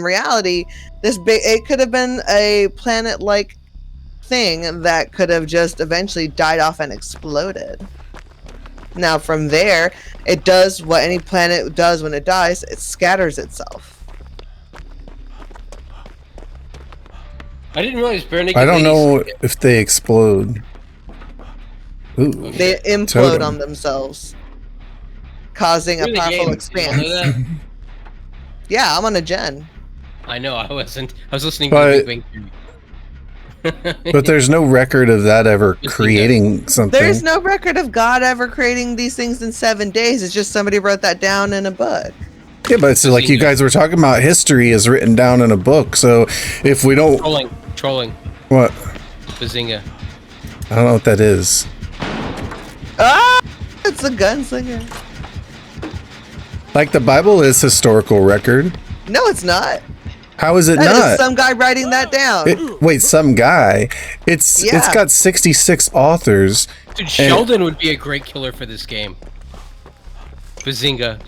reality, it could have been a planet-like thing that could have just eventually died off and exploded. Now from there, it does what any planet does when it dies. It scatters itself. I didn't realize burning. I don't know if they explode. Ooh, they implode on themselves, causing a powerful expanse. Yeah, I'm on a gen. I know, I wasn't. I was listening to the Big Bang Theory. But there's no record of that ever creating something. There's no record of God ever creating these things in 7 days. It's just somebody wrote that down in a book. Yeah, but it's like you guys were talking about, history is written down in a book. So if we don't... Trolling. What? Bazinga. I don't know what that is. Ah! It's a gunslinger. Like, the Bible is historical record. No, it's not. How is it that not? Is some guy writing that down. Wait, some guy? It's got 66 authors. Dude, Sheldon would be a great killer for this game. Bazinga.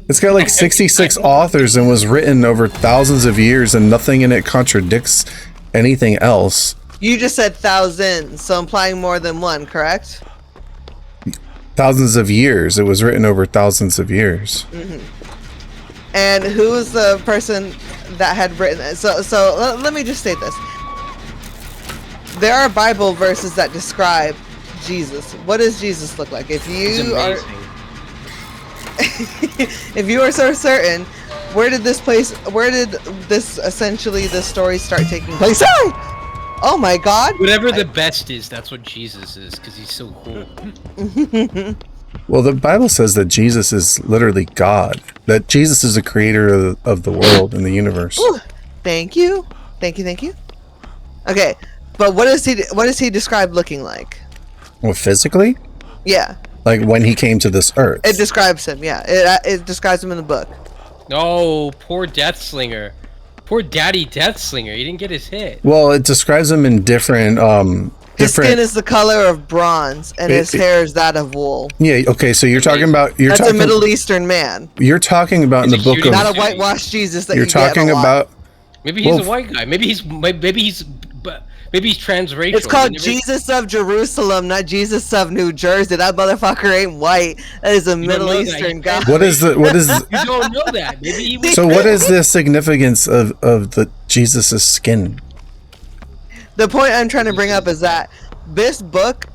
It's got like 66 authors and was written over thousands of years, and nothing in it contradicts anything else. You just said thousands, so implying more than one, correct? Thousands of years. It was written over thousands of years. And who was the person that had written it? So let me just say this. There are Bible verses that describe Jesus. What does Jesus look like? If you are if you are so certain, where did this essentially this story start taking place? Sorry! Oh my god. Whatever the best is, that's what Jesus is, because he's so cool. Well, the Bible says that Jesus is literally God. That Jesus is the creator of the world and the universe. Ooh, thank you. Okay, but what is he described looking like? Well, physically? Yeah. Like when he came to this earth. It describes him, yeah. It describes him in the book. Oh, poor Deathslinger. Poor Daddy Deathslinger. He didn't get his hit. Well, it describes him in different... His skin is the color of bronze, and his hair is that of wool. Yeah, okay, so you're talking about... That's a Middle Eastern man. You're talking about in the book of... Not a whitewashed Jesus that you're talking about... Maybe he's a white guy. Maybe he's transracial. It's called Jesus of Jerusalem, not Jesus of New Jersey. That motherfucker ain't white. That is a Middle Eastern guy. What is You don't know that. Maybe he was... So what is the significance of the Jesus's skin? The point I'm trying to bring up is that this book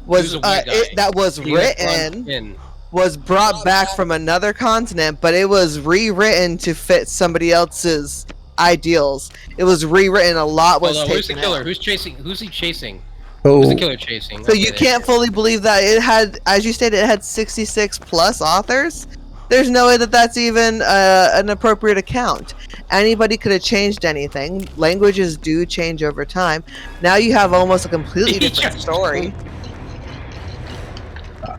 was was brought back from another continent, but it was rewritten to fit somebody else's ideals. It was rewritten. A lot was taken where's the killer? out. Who's chasing? Who's he chasing? Oh. Who's the killer chasing? So you can't fully believe that it had, as you stated, it had 66 plus authors. There's no way that that's even an appropriate account. Anybody could have changed anything. Languages do change over time. Now you have almost a completely different story.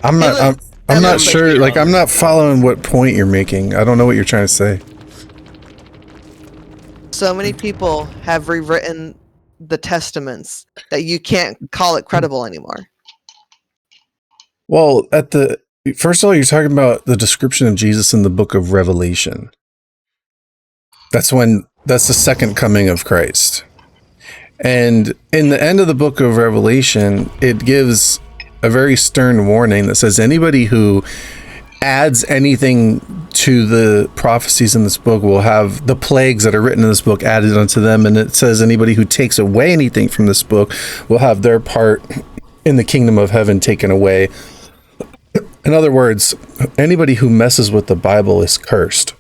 I'm not sure. Like, I'm not following what point you're making. I don't know what you're trying to say. So many people have rewritten the testaments that you can't call it credible anymore. Well, first of all, you're talking about the description of Jesus in the book of Revelation. That's the second coming of Christ. And in the end of the book of Revelation, it gives a very stern warning that says anybody who adds anything to the prophecies in this book will have the plagues that are written in this book added unto them. And it says anybody who takes away anything from this book will have their part in the kingdom of heaven taken away. In other words, anybody who messes with the Bible is cursed.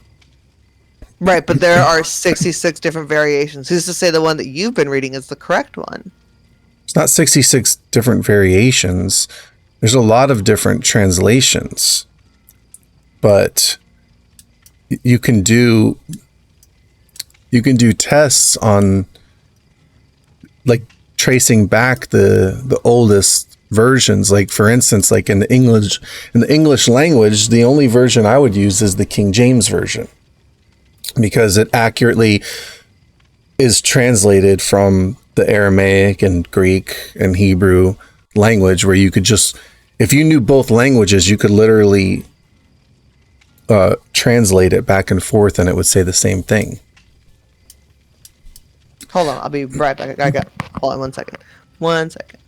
Right, but there are 66 different variations. Who's to say the one that you've been reading is the correct one? It's not 66 different variations. There's a lot of different translations. But you can do tests on, like, tracing back the oldest versions. Like, for instance, like in the English language, the only version I would use is the King James version, because it accurately is translated from the Aramaic and Greek and Hebrew language, where you could just, if you knew both languages, you could literally translate it back and forth, and it would say the same thing. Hold on, I'll be right back. I got. Hold on 1 second. 1 second.